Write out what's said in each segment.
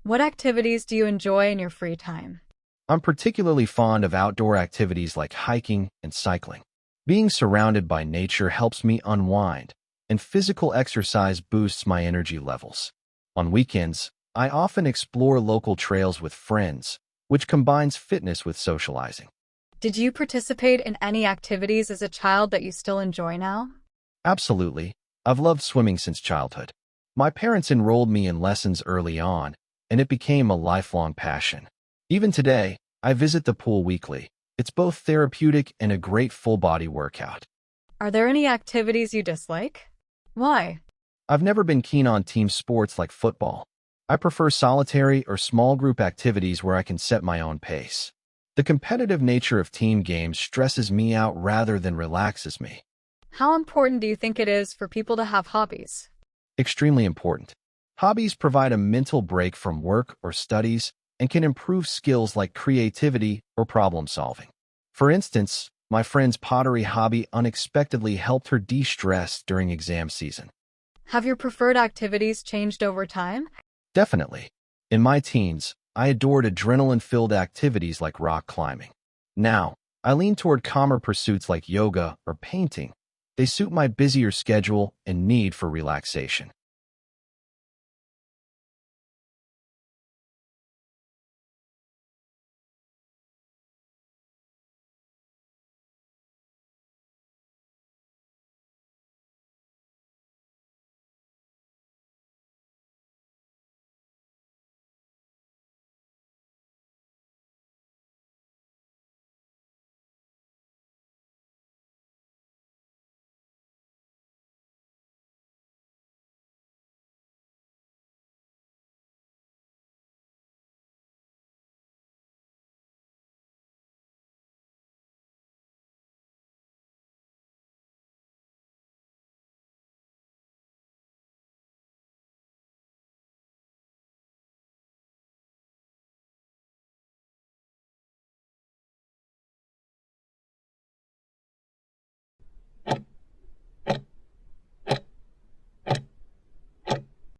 What activities do you enjoy in your free time? I'm particularly fond of outdoor activities like hiking and cycling. Being surrounded by nature helps me unwind, and physical exercise boosts my energy levels. On weekends, I often explore local trails with friends, which combines fitness with socializing. Did you participate in any activities as a child that you still enjoy now? Absolutely, I've loved swimming since childhood. My parents enrolled me in lessons early on, and it became a lifelong passion. Even today, I visit the pool weekly. It's both therapeutic and a great full-body workout. Are there any activities you dislike? Why? I've never been keen on team sports like football. I prefer solitary or small group activities where I can set my own pace. The competitive nature of team games stresses me out rather than relaxes me. How important do you think it is for people to have hobbies? Extremely important. Hobbies provide a mental break from work or studies and can improve skills like creativity or problem solving. For instance, my friend's pottery hobby unexpectedly helped her de-stress during exam season. Have your preferred activities changed over time? Definitely. In my teens, I adored adrenaline-filled activities like rock climbing. Now, I lean toward calmer pursuits like yoga or painting. They suit my busier schedule and need for relaxation.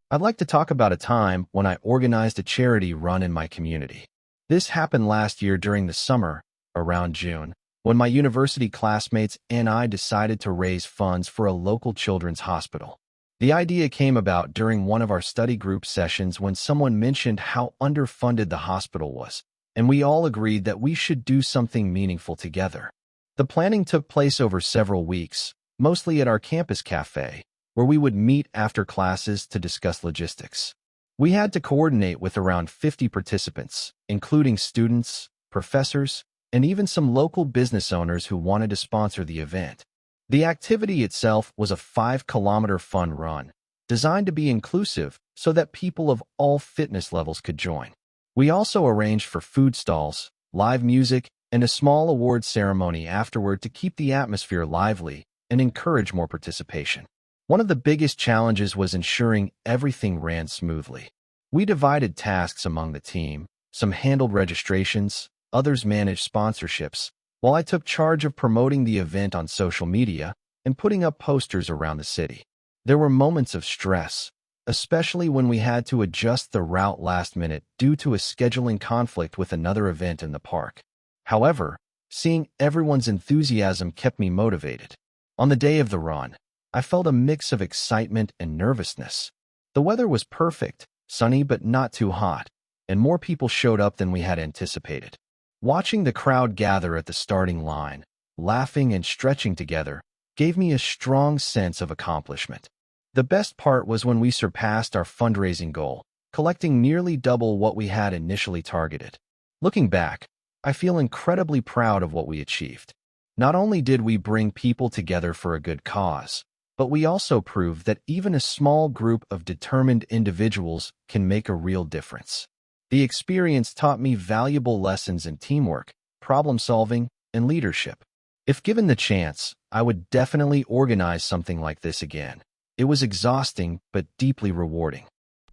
I'd like to talk about a time when I organized a charity run in my community. This happened last year during the summer, around June, when my university classmates and I decided to raise funds for a local children's hospital. The idea came about during one of our study group sessions when someone mentioned how underfunded the hospital was, and we all agreed that we should do something meaningful together. The planning took place over several weeks, mostly at our campus cafe, where we would meet after classes to discuss logistics. We had to coordinate with around 50 participants, including students, professors, and even some local business owners who wanted to sponsor the event. The activity itself was a 5-kilometer fun run, designed to be inclusive so that people of all fitness levels could join. We also arranged for food stalls, live music, and a small award ceremony afterward to keep the atmosphere lively and encourage more participation. One of the biggest challenges was ensuring everything ran smoothly. We divided tasks among the team. Some handled registrations, others managed sponsorships, while I took charge of promoting the event on social media and putting up posters around the city. There were moments of stress, especially when we had to adjust the route last minute due to a scheduling conflict with another event in the park. However, seeing everyone's enthusiasm kept me motivated. On the day of the run, I felt a mix of excitement and nervousness. The weather was perfect, sunny but not too hot, and more people showed up than we had anticipated. Watching the crowd gather at the starting line, laughing and stretching together, gave me a strong sense of accomplishment. The best part was when we surpassed our fundraising goal, collecting nearly double what we had initially targeted. Looking back, I feel incredibly proud of what we achieved. Not only did we bring people together for a good cause, but we also proved that even a small group of determined individuals can make a real difference. The experience taught me valuable lessons in teamwork, problem-solving, and leadership. If given the chance, I would definitely organize something like this again. It was exhausting but deeply rewarding.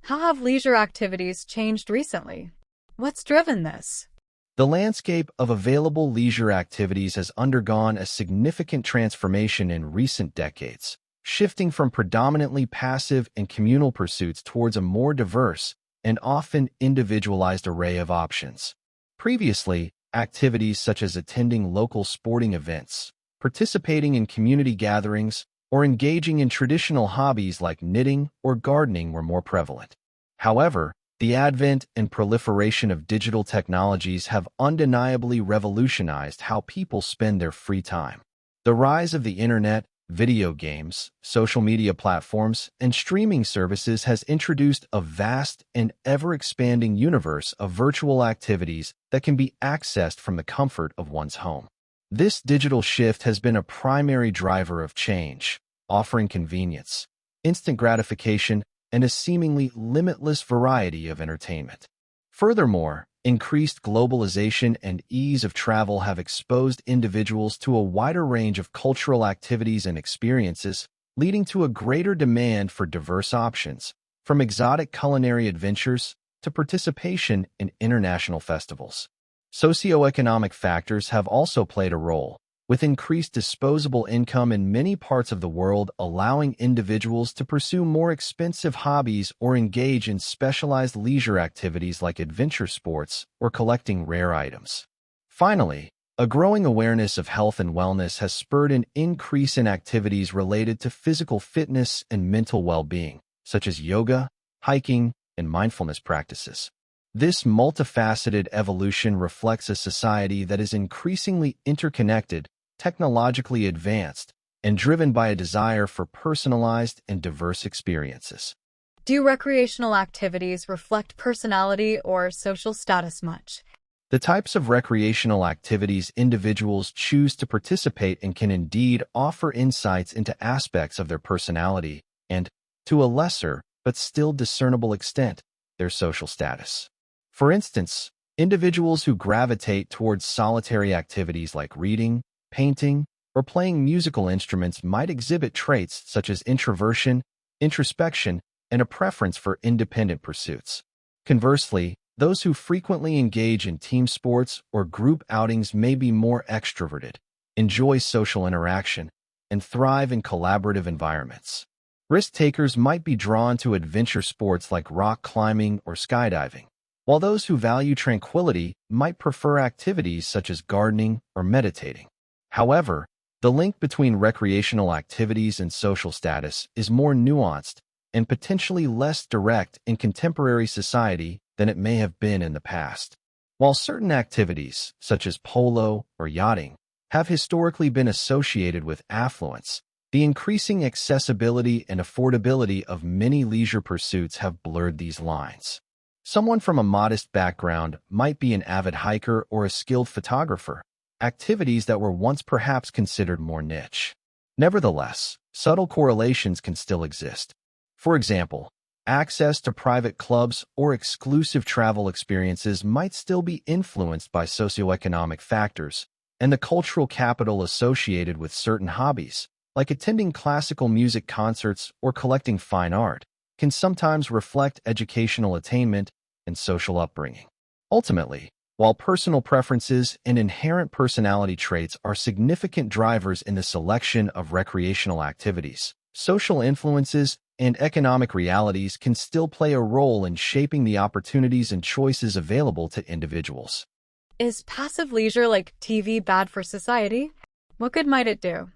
How have leisure activities changed recently? What's driven this? The landscape of available leisure activities has undergone a significant transformation in recent decades, shifting from predominantly passive and communal pursuits towards a more diverse, and often individualized array of options. Previously, activities such as attending local sporting events, participating in community gatherings, or engaging in traditional hobbies like knitting or gardening were more prevalent. However, the advent and proliferation of digital technologies have undeniably revolutionized how people spend their free time. The rise of the internet, video games, social media platforms, and streaming services has introduced a vast and ever-expanding universe of virtual activities that can be accessed from the comfort of one's home. This digital shift has been a primary driver of change, offering convenience, instant gratification, and a seemingly limitless variety of entertainment. Furthermore, increased globalization and ease of travel have exposed individuals to a wider range of cultural activities and experiences, leading to a greater demand for diverse options, from exotic culinary adventures to participation in international festivals. Socioeconomic factors have also played a role, with increased disposable income in many parts of the world allowing individuals to pursue more expensive hobbies or engage in specialized leisure activities like adventure sports or collecting rare items. Finally, a growing awareness of health and wellness has spurred an increase in activities related to physical fitness and mental well-being, such as yoga, hiking, and mindfulness practices. This multifaceted evolution reflects a society that is increasingly interconnected, technologically advanced, and driven by a desire for personalized and diverse experiences. Do recreational activities reflect personality or social status much? The types of recreational activities individuals choose to participate in can indeed offer insights into aspects of their personality and, to a lesser but still discernible extent, their social status. For instance, individuals who gravitate towards solitary activities like reading, painting, or playing musical instruments might exhibit traits such as introversion, introspection, and a preference for independent pursuits. Conversely, those who frequently engage in team sports or group outings may be more extroverted, enjoy social interaction, and thrive in collaborative environments. Risk-takers might be drawn to adventure sports like rock climbing or skydiving, while those who value tranquility might prefer activities such as gardening or meditating. However, the link between recreational activities and social status is more nuanced and potentially less direct in contemporary society than it may have been in the past. While certain activities, such as polo or yachting, have historically been associated with affluence, the increasing accessibility and affordability of many leisure pursuits have blurred these lines. Someone from a modest background might be an avid hiker or a skilled photographer, activities that were once perhaps considered more niche. Nevertheless, subtle correlations can still exist. For example, access to private clubs or exclusive travel experiences might still be influenced by socioeconomic factors, and the cultural capital associated with certain hobbies, like attending classical music concerts or collecting fine art, can sometimes reflect educational attainment and social upbringing. Ultimately, while personal preferences and inherent personality traits are significant drivers in the selection of recreational activities, social influences and economic realities can still play a role in shaping the opportunities and choices available to individuals. Is passive leisure like TV bad for society? What good might it do?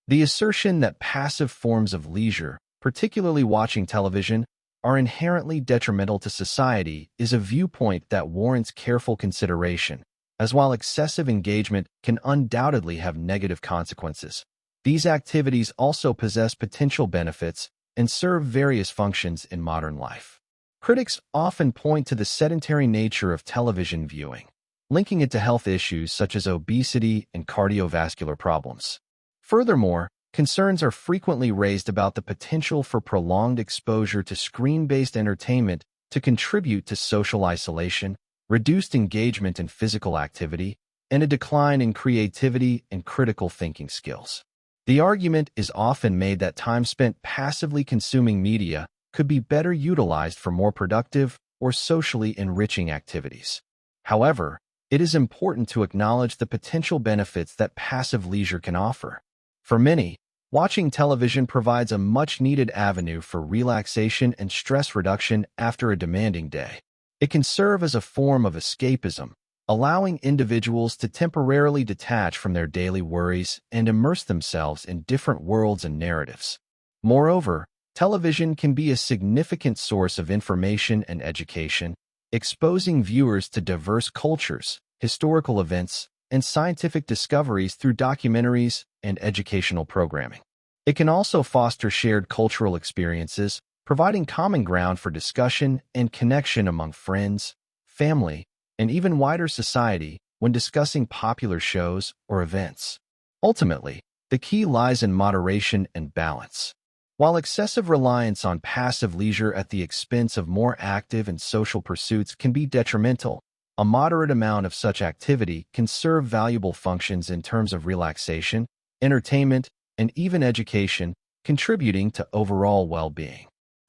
The assertion that passive forms of leisure, particularly watching television, are inherently detrimental to society is a viewpoint that warrants careful consideration, as while excessive engagement can undoubtedly have negative consequences, these activities also possess potential benefits and serve various functions in modern life. Critics often point to the sedentary nature of television viewing, linking it to health issues such as obesity and cardiovascular problems. Furthermore, concerns are frequently raised about the potential for prolonged exposure to screen-based entertainment to contribute to social isolation, reduced engagement in physical activity, and a decline in creativity and critical thinking skills. The argument is often made that time spent passively consuming media could be better utilized for more productive or socially enriching activities. However, it is important to acknowledge the potential benefits that passive leisure can offer. For many, Watching television provides a much-needed avenue for relaxation and stress reduction after a demanding day. It can serve as a form of escapism, allowing individuals to temporarily detach from their daily worries and immerse themselves in different worlds and narratives. Moreover, television can be a significant source of information and education, exposing viewers to diverse cultures, historical events, and scientific discoveries through documentaries and educational programming. It can also foster shared cultural experiences, providing common ground for discussion and connection among friends, family, and even wider society when discussing popular shows or events. Ultimately, the key lies in moderation and balance. While excessive reliance on passive leisure at the expense of more active and social pursuits can be detrimental, a moderate amount of such activity can serve valuable functions in terms of relaxation, entertainment, and even education, contributing to overall well-being.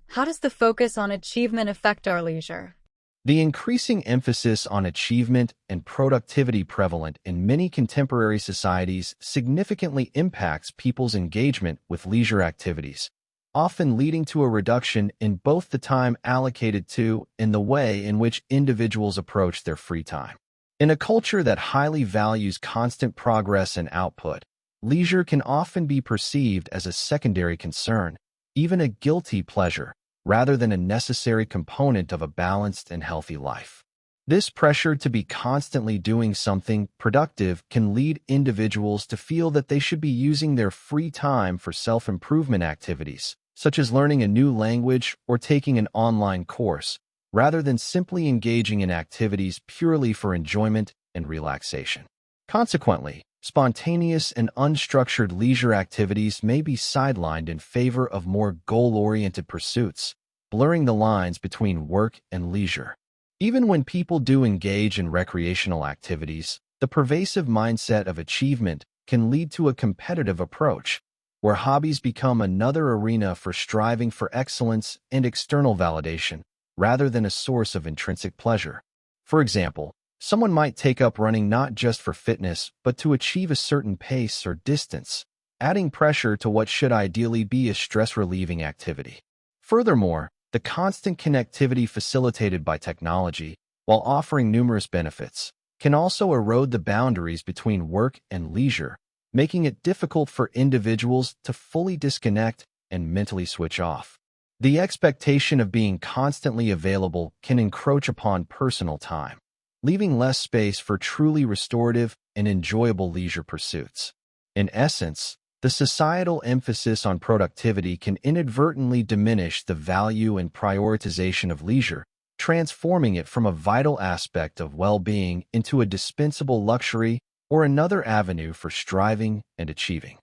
How does the focus on achievement affect our leisure? The increasing emphasis on achievement and productivity prevalent in many contemporary societies significantly impacts people's engagement with leisure activities, often leading to a reduction in both the time allocated to and the way in which individuals approach their free time. In a culture that highly values constant progress and output, leisure can often be perceived as a secondary concern, even a guilty pleasure, rather than a necessary component of a balanced and healthy life. This pressure to be constantly doing something productive can lead individuals to feel that they should be using their free time for self-improvement activities, such as learning a new language or taking an online course, rather than simply engaging in activities purely for enjoyment and relaxation. Consequently, spontaneous and unstructured leisure activities may be sidelined in favor of more goal-oriented pursuits, blurring the lines between work and leisure. Even when people do engage in recreational activities, the pervasive mindset of achievement can lead to a competitive approach, where hobbies become another arena for striving for excellence and external validation, rather than a source of intrinsic pleasure. For example, someone might take up running not just for fitness, but to achieve a certain pace or distance, adding pressure to what should ideally be a stress-relieving activity. Furthermore, the constant connectivity facilitated by technology, while offering numerous benefits, can also erode the boundaries between work and leisure, making it difficult for individuals to fully disconnect and mentally switch off. The expectation of being constantly available can encroach upon personal time, leaving less space for truly restorative and enjoyable leisure pursuits. In essence, the societal emphasis on productivity can inadvertently diminish the value and prioritization of leisure, transforming it from a vital aspect of well-being into a dispensable luxury or another avenue for striving and achieving.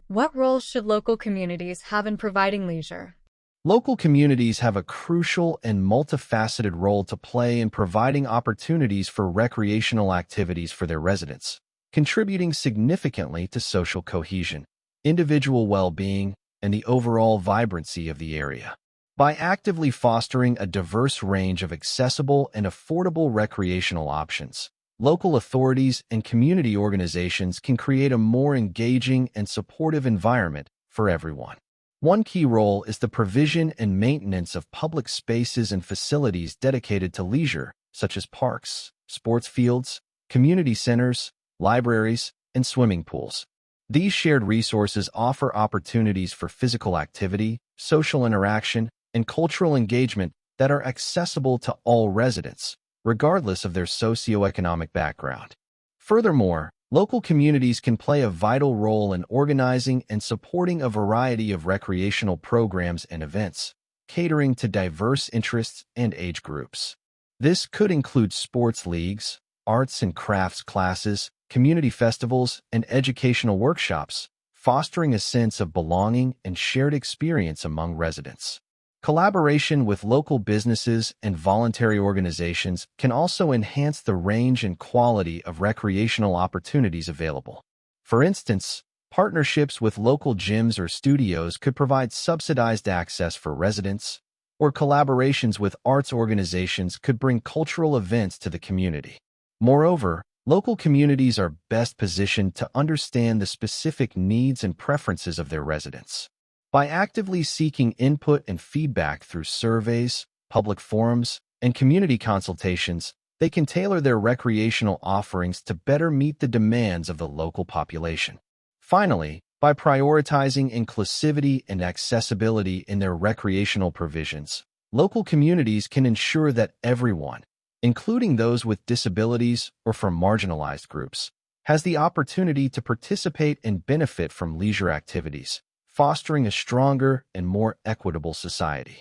What role should local communities have in providing leisure? Local communities have a crucial and multifaceted role to play in providing opportunities for recreational activities for their residents, contributing significantly to social cohesion, individual well-being, and the overall vibrancy of the area. By actively fostering a diverse range of accessible and affordable recreational options, local authorities and community organizations can create a more engaging and supportive environment for everyone. One key role is the provision and maintenance of public spaces and facilities dedicated to leisure, such as parks, sports fields, community centers, libraries, and swimming pools. These shared resources offer opportunities for physical activity, social interaction, and cultural engagement that are accessible to all residents, regardless of their socioeconomic background. Furthermore, local communities can play a vital role in organizing and supporting a variety of recreational programs and events, catering to diverse interests and age groups. This could include sports leagues, arts and crafts classes, community festivals, and educational workshops, fostering a sense of belonging and shared experience among residents. Collaboration with local businesses and voluntary organizations can also enhance the range and quality of recreational opportunities available. For instance, partnerships with local gyms or studios could provide subsidized access for residents, or collaborations with arts organizations could bring cultural events to the community. Moreover, Local communities are best positioned to understand the specific needs and preferences of their residents. By actively seeking input and feedback through surveys, public forums, and community consultations, they can tailor their recreational offerings to better meet the demands of the local population. Finally, by prioritizing inclusivity and accessibility in their recreational provisions, local communities can ensure that everyone, including those with disabilities or from marginalized groups, has the opportunity to participate and benefit from leisure activities, fostering a stronger and more equitable society.